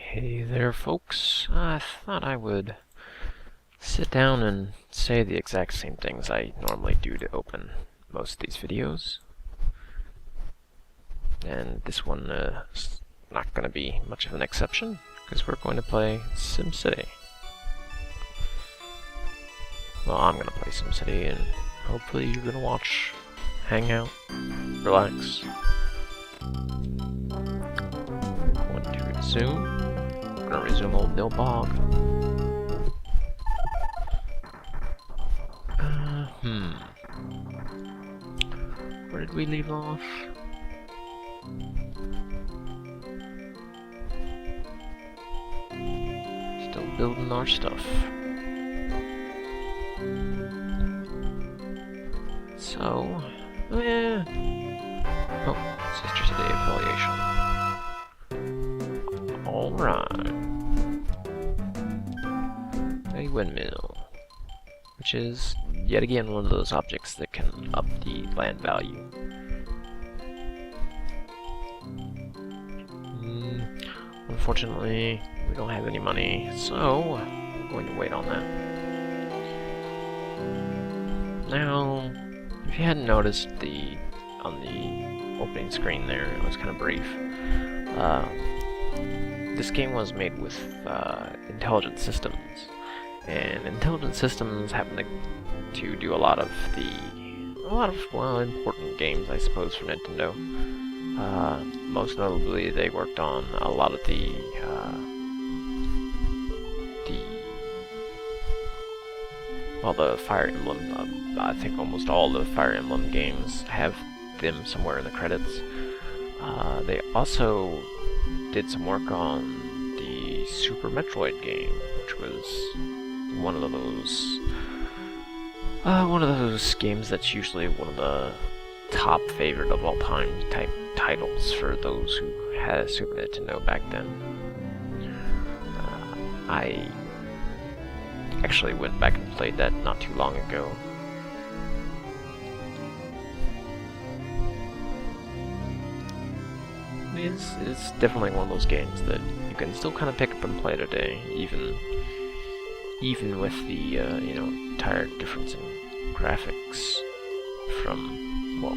Hey there, folks. I thought I would sit down and say the exact same things I normally do to open most of these videos. And this one is not going to be much of an exception, because we're going to play Simcity. Well, I'm going to play Simcity, and hopefully you're going to watch, hang out, relax. Going to resume. We're going to resume Old Mill Bog. Where did we leave off? Still building our stuff. So, yeah. Oh, Sister City affiliation. Alright. A windmill. Which is, yet again, one of those objects that can up the land value. Unfortunately, we don't have any money, so we're going to wait on that. Now, if you hadn't noticed, on the opening screen there, it was kind of brief. This game was made with Intelligent Systems, and Intelligent Systems happen to do a lot of important games, I suppose, for Nintendo. Most notably, they worked on a lot of the Fire Emblem. I think almost all the Fire Emblem games have them somewhere in the credits. They also did some work on the Super Metroid game, which was one of those games that's usually one of the top favorite of all time type titles for those who had a Super Nintendo back then. I actually went back and played that not too long ago. It's definitely one of those games that you can still kind of pick up and play today, even with the entire difference in graphics from what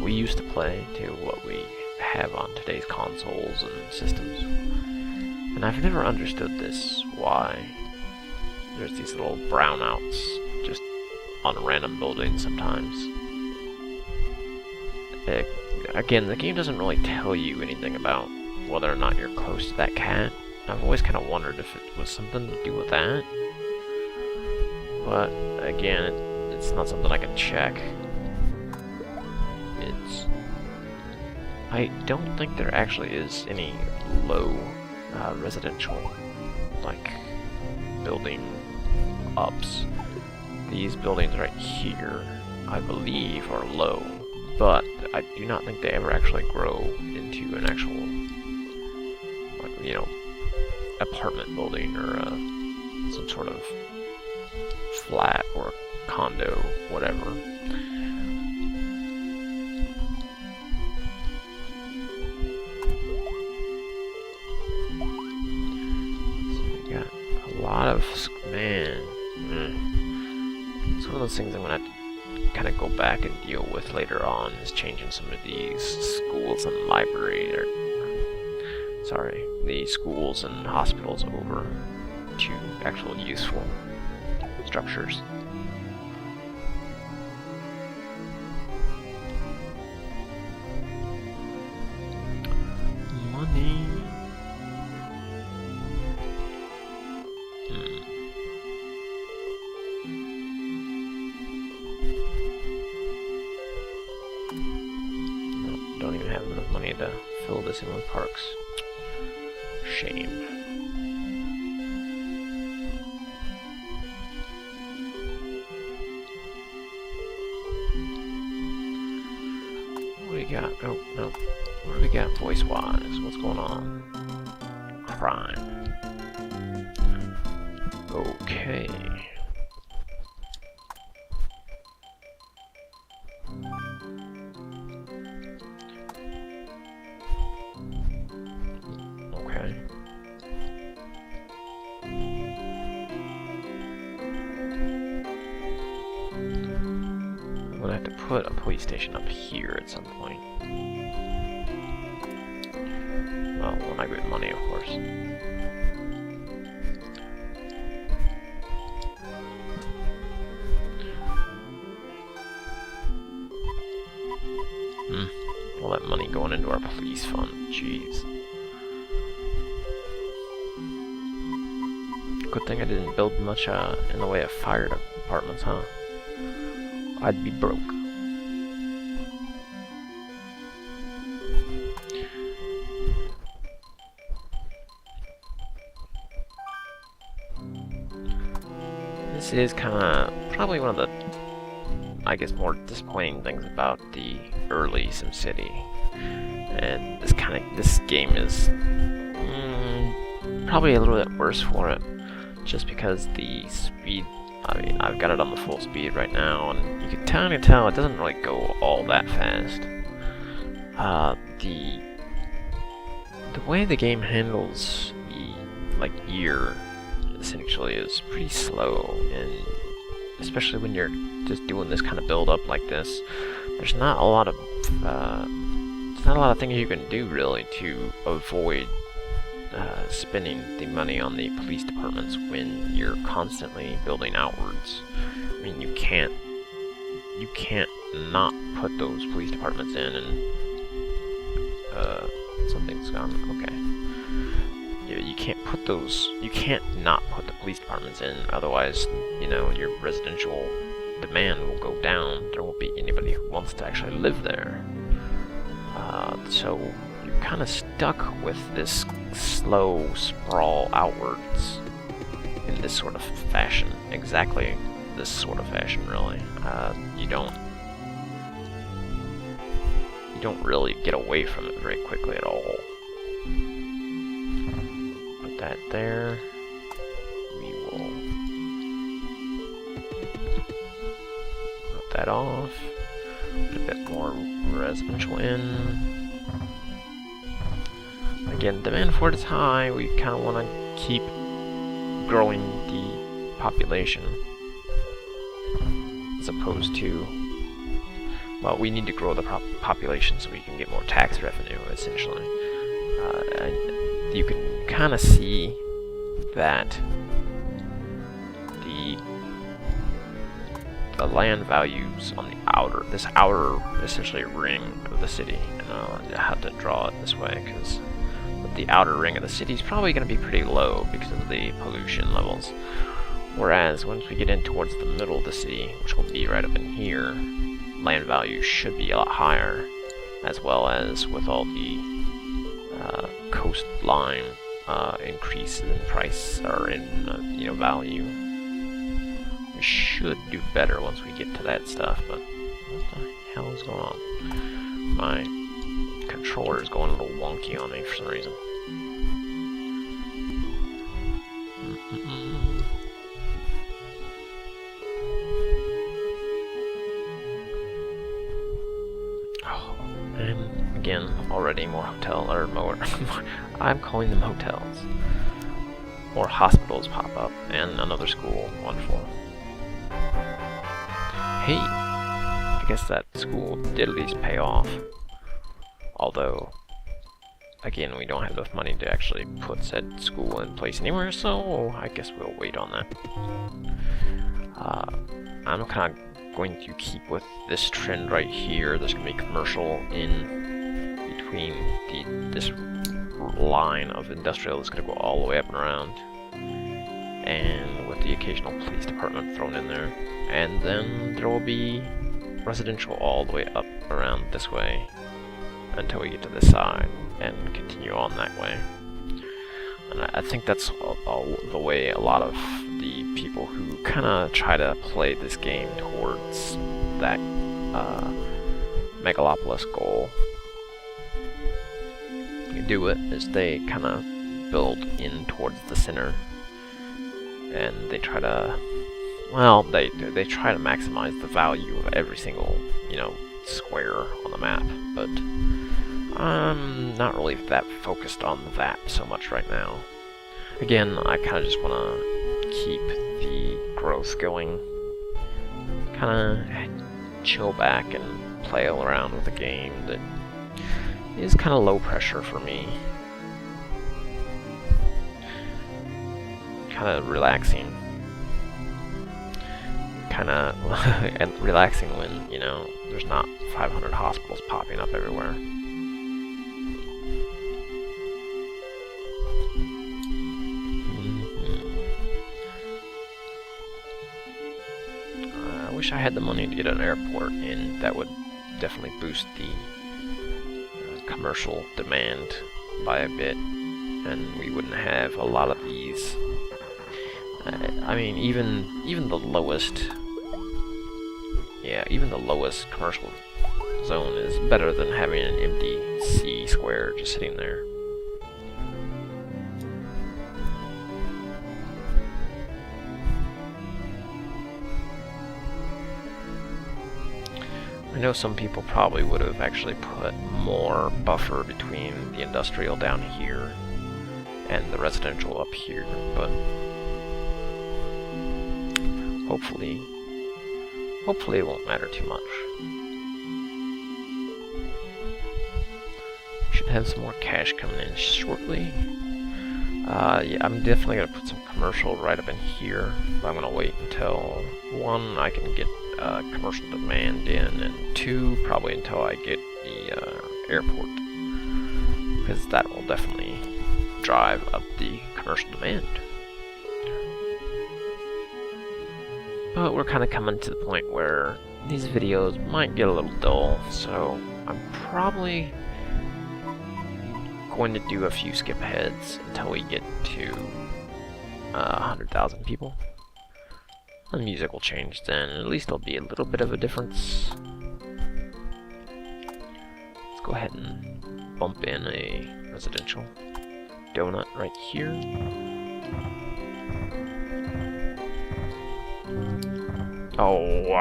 we used to play to what we have on today's consoles and systems. And I've never understood this, why there's these little brownouts just on random buildings sometimes. Again, the game doesn't really tell you anything about whether or not you're close to that cat. I've always kind of wondered if it was something to do with that. But again, it's not something I can check. I don't think there actually is any low residential building ups. These buildings right here, I believe, are low, but I do not think they ever actually grow into an actual apartment building or some sort of flat or condo, whatever. It's one of those things I'm gonna have to kind of go back and deal with later on, is changing some of these schools and the schools and hospitals over to actual useful structures. Money. Don't even have enough money to fill this in with parks. Shame. What do we got? Oh, no. What do we got voice-wise? What's going on? Crime. Okay. put a police station up here at some point. Well, when I get money, of course. All that money going into our police fund. Jeez. Good thing I didn't build much in the way of fire departments, huh? I'd be broke. This is kind of probably one of the, I guess, more disappointing things about the early SimCity, and this game is probably a little bit worse for it, just because the speed. I mean, I've got it on the full speed right now, and you can kind of tell it doesn't really go all that fast. The way the game handles the year essentially is pretty slow, and especially when you're just doing this kind of build up like this, there's not a lot of things you can do really to avoid spending the money on the police departments when you're constantly building outwards. I mean, you can't not put those police departments in, and something's gone. Okay. You can't not put the police departments in, otherwise, you know, your residential demand will go down. There won't be anybody who wants to actually live there. So you're kind of stuck with this slow sprawl outwards in this sort of fashion. Exactly this sort of fashion, really. You don't really get away from it very quickly at all. Put that there. We will put that off. Put a bit more residential in. Again, demand for it is high. We kind of want to keep growing the population, as opposed to, well, we need to grow the population so we can get more tax revenue, essentially. And you can kind of see that the land values on this outer essentially ring of the city, and I'll have to draw it this way because the outer ring of the city is probably going to be pretty low because of the pollution levels. Whereas once we get in towards the middle of the city, which will be right up in here, land values should be a lot higher, as well as with all the coastline increase in price or in value. We should do better once we get to that stuff, but what the hell is going on? My controller is going a little wonky on me for some reason. Oh, and again, already more hotel or more. I'm calling them hotels. More hospitals pop up, and another school. Wonderful. Hey, I guess that school did at least pay off. Although, again, we don't have enough money to actually put said school in place anywhere, so I guess we'll wait on that. I'm kind of going to keep with this trend right here. There's going to be commercial in between this line of industrial that's going to go all the way up and around, and with the occasional police department thrown in there. And then there will be residential all the way up around this way until we get to this side and continue on that way. And I think that's the way a lot of the people who kind of try to play this game towards that megalopolis goal do it, is they kind of build in towards the center, and they try to, well, they try to maximize the value of every single, square on the map, but I'm not really that focused on that so much right now. Again, I kind of just want to keep the growth going, kind of chill back and play around with a game that is kind of low pressure for me. Kind of relaxing. Kind of relaxing when, you know, there's not 500 hospitals popping up everywhere. I wish I had the money to get an airport in. That would definitely boost the commercial demand by a bit, and we wouldn't have a lot of these. I mean, even the lowest, even the lowest commercial zone is better than having an empty C square just sitting there. I know some people probably would have actually put more buffer between the industrial down here and the residential up here, but hopefully it won't matter too much. Should have some more cash coming in shortly. Yeah, I'm definitely gonna put some commercial right up in here, but I'm gonna wait until 1, I can get commercial demand in, and 2, probably until I get the airport, because that will definitely drive up the commercial demand. But we're kind of coming to the point where these videos might get a little dull, so I'm probably going to do a few skip aheads until we get to 100,000 people. The music will change then, and at least there'll be a little bit of a difference. Let's go ahead and bump in a residential donut right here. Oh,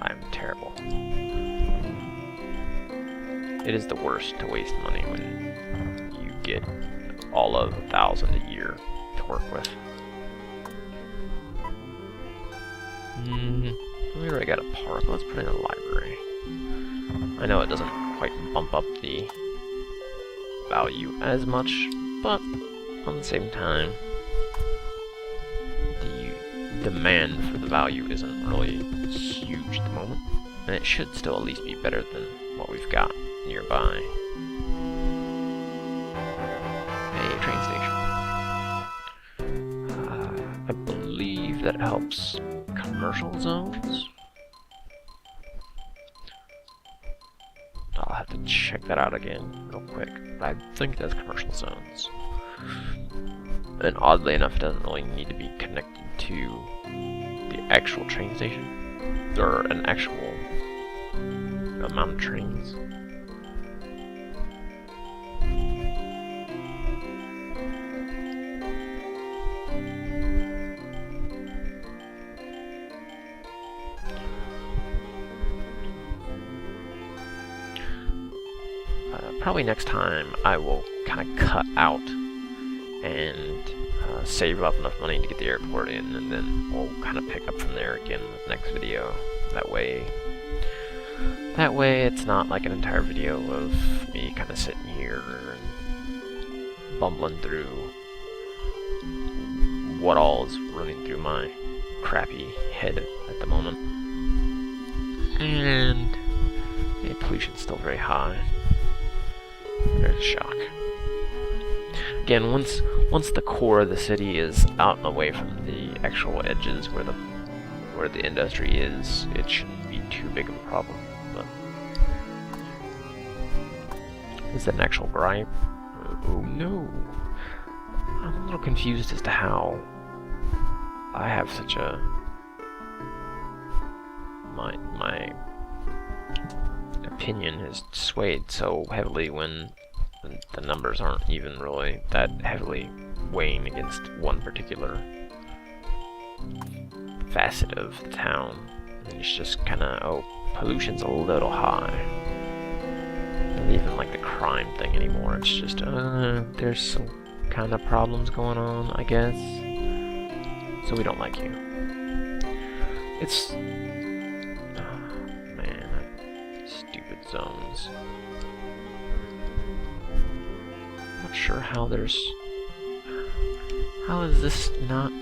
I'm terrible. It is the worst to waste money when you get all of 1,000 a year to work with. We already got a park. Let's put in a library. I know it doesn't quite bump up the value as much, but on the same time, the demand for the value isn't really huge at the moment, and it should still at least be better than what we've got nearby. A train station. I believe that helps commercial zones. I'll have to check that out again real quick, but I think that's commercial zones. And oddly enough, it doesn't really need to be connected to the actual train station, or an actual amount of trains. Probably next time I will kind of cut out and save up enough money to get the airport in, and then we'll kind of pick up from there again with the next video. That way it's not like an entire video of me kind of sitting here and bumbling through what all is running through my crappy head at the moment. And the pollution's still very high. There's a shock. Again, once the core of the city is out and away from the actual edges where the industry is, it shouldn't be too big of a problem. But is that an actual gripe? Oh no! I'm a little confused as to how I have such a my opinion is swayed so heavily when the numbers aren't even really that heavily weighing against one particular facet of the town. It's just kind of, oh, pollution's a little high. And even like the crime thing anymore, it's just, there's some kind of problems going on, I guess. So we don't like you. zones. Not sure how there's... How is this not...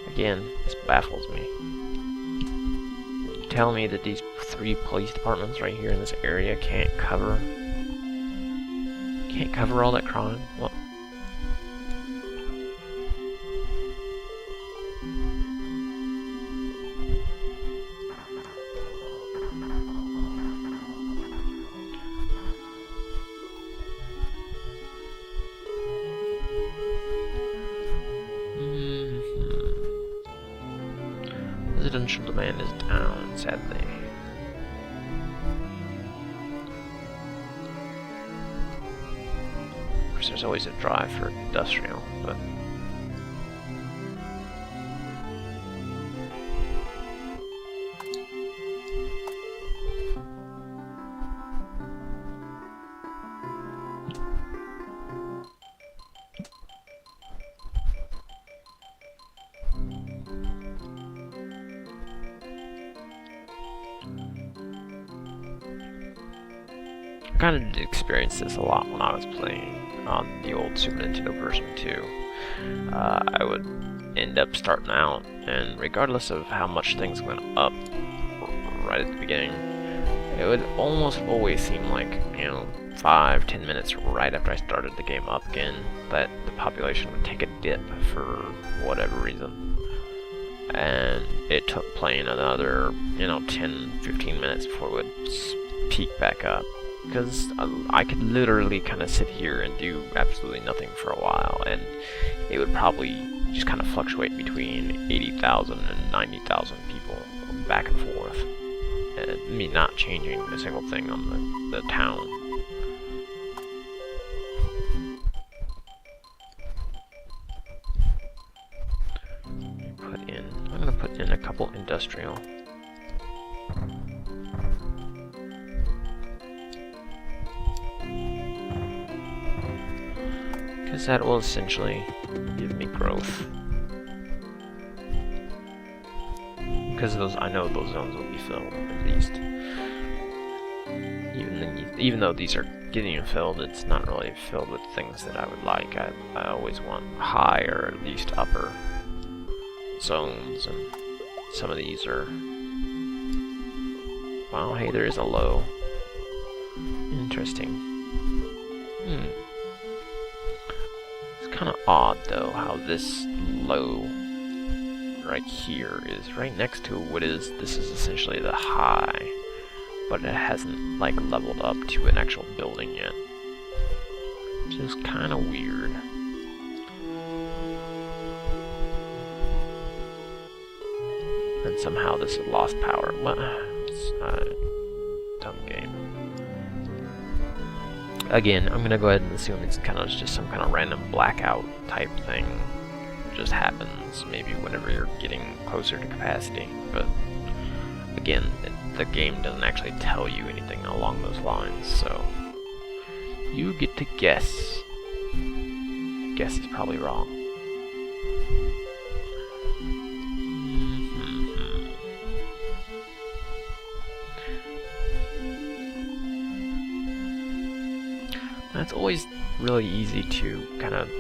Again, this baffles me. You tell me that these 3 police departments right here in this area can't cover all that crime? Well, residential demand is down, sadly. Of course, there's always a drive for industrial, but... I kind of experienced this a lot when I was playing on the old Super Nintendo version too. I would end up starting out, and regardless of how much things went up right at the beginning, it would almost always seem like, you know, 5-10 minutes right after I started the game up again, that the population would take a dip for whatever reason. And it took playing another, you know, 10-15 minutes before it would peak back up. Because I could literally kind of sit here and do absolutely nothing for a while, and it would probably just kind of fluctuate between 80,000 and 90,000 people back and forth. And me not changing a single thing on the town. I'm gonna put in a couple industrial. Because that will essentially give me growth. Because those, I know those zones will be filled, at least. Even though these are getting filled, it's not really filled with things that I would like. I always want high or at least upper zones, and some of these are... Wow, hey, there is a low. Interesting. Kind of odd though how this low right here is right next to what is this is essentially the high, but it hasn't like leveled up to an actual building yet, which is kind of weird. And somehow this has lost power. Well, it's not a dumb game. Again, I'm gonna go ahead and assume it's kind of just some kind of random blackout type thing. It just happens maybe whenever you're getting closer to capacity. But again, the game doesn't actually tell you anything along those lines, so you get to guess. Guess is probably wrong. It's always really easy to kind of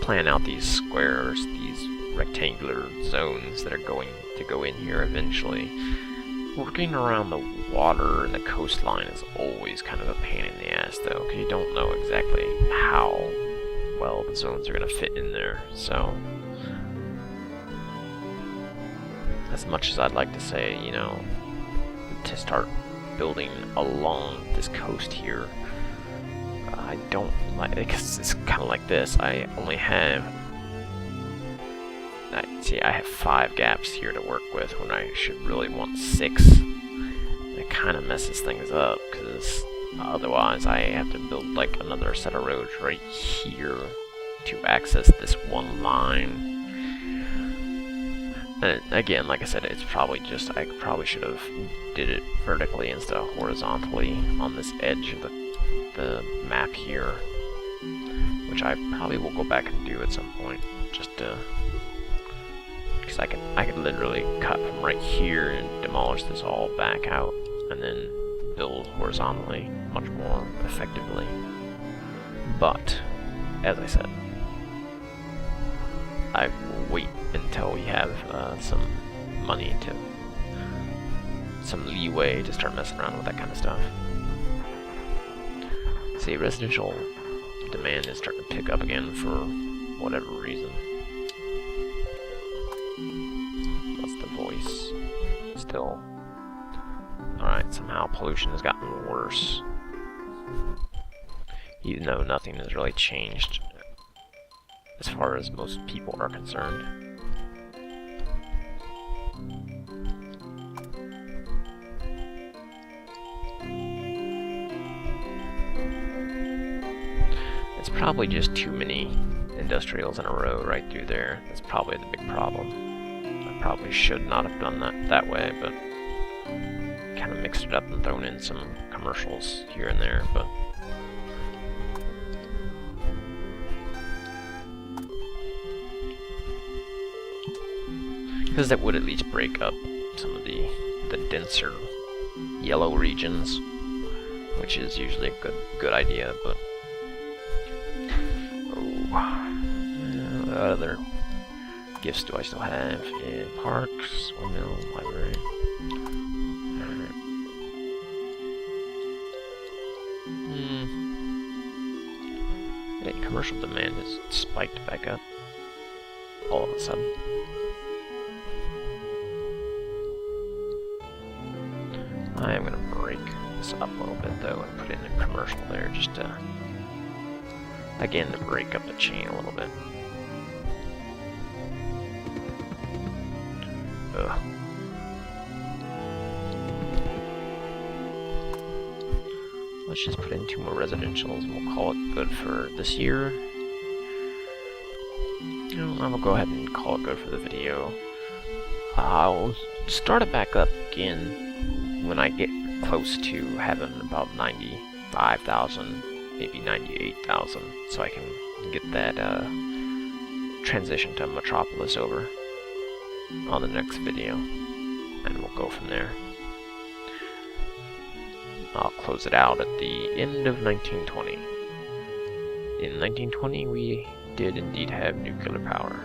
plan out these squares, these rectangular zones that are going to go in here eventually. Working around the water and the coastline is always kind of a pain in the ass though, because you don't know exactly how well the zones are going to fit in there. So, as much as I'd like to say, you know, to start building along this coast here, I don't like it because it's kind of like this. I only have, I have 5 gaps here to work with when I should really want 6. It kind of messes things up because otherwise I have to build like another set of roads right here to access this one line. And again, like I said, it's probably just, I probably should have did it vertically instead of horizontally on this edge of the map here, which I probably will go back and do at some point, just to, because because I could literally cut from right here and demolish this all back out, and then build horizontally much more effectively. But as I said, I will wait until we have some money some leeway to start messing around with that kind of stuff. See, residential demand is starting to pick up again for whatever reason. That's the voice. Still. Alright, somehow pollution has gotten worse. Even though nothing has really changed as far as most people are concerned. It's probably just too many industrials in a row right through there. That's probably the big problem. I probably should not have done that way, but kind of mixed it up and thrown in some commercials here and there, but because that would at least break up some of the denser yellow regions, which is usually a good idea, but what other gifts do I still have? Yeah, parks, windmill, library. Yeah, commercial demand has spiked back up all of a sudden. I am gonna break this up a little bit though and put in a commercial there just to, again, to break up the chain a little bit. Ugh. Let's just put in 2 more residentials and we'll call it good for this year. You know, I'm gonna go ahead and call it good for the video. I'll start it back up again when I get close to having about 95,000, maybe 98,000, so I can get that transition to Metropolis over on the next video, and we'll go from there. I'll close it out at the end of 1920. In 1920, we did indeed have nuclear power.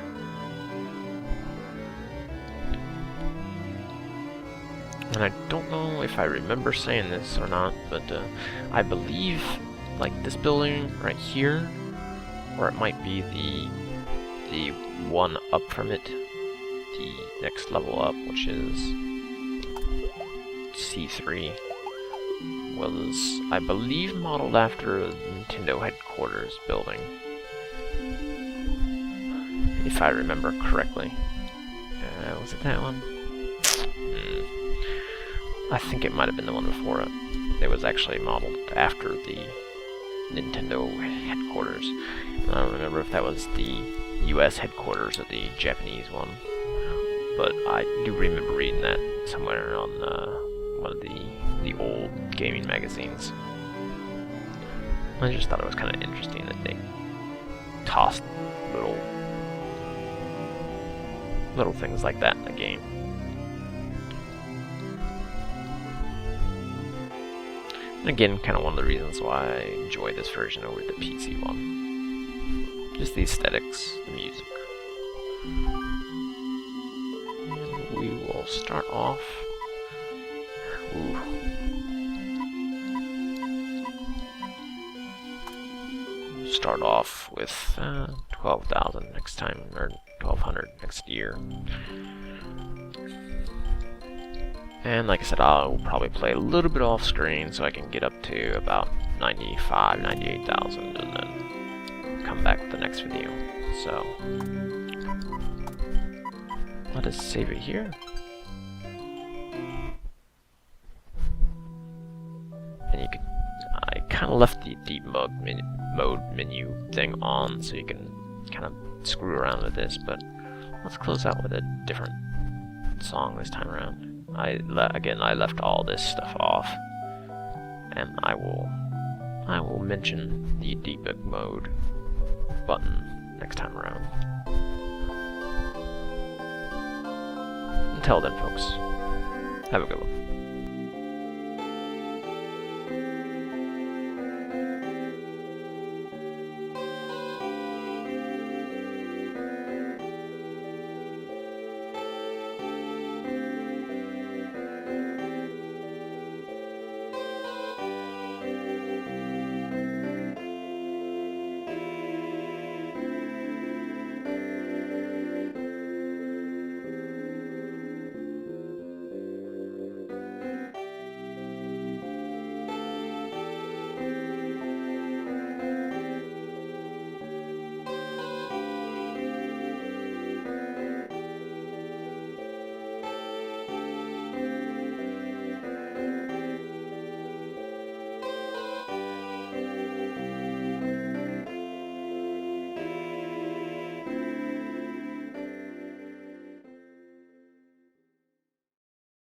And I don't know if I remember saying this or not, but I believe, like, this building right here, or it might be the one up from it, the next level up, which is C3, was, I believe, modeled after the Nintendo headquarters building, if I remember correctly. Was it that one? I think it might have been the one before it. It was actually modeled after the Nintendo headquarters. I don't remember if that was the US headquarters or the Japanese one, but I do remember reading that somewhere on one of the old gaming magazines. I just thought it was kind of interesting that they tossed little things like that in the game. And again, kind of one of the reasons why I enjoy this version over the PC one. Just the aesthetics, the music. And we will start off. Start off with 12,000 next time, or 1,200 next year. And like I said, I'll probably play a little bit off screen so I can get up to about 95, 98,000 and then come back with the next video. So, let us save it here. And you can, I kind of left the debug mode menu thing on so you can kind of screw around with this, but let's close out with a different song this time around. Again, I left all this stuff off, and I will mention the debug mode button next time around. until then, folks, have a good one.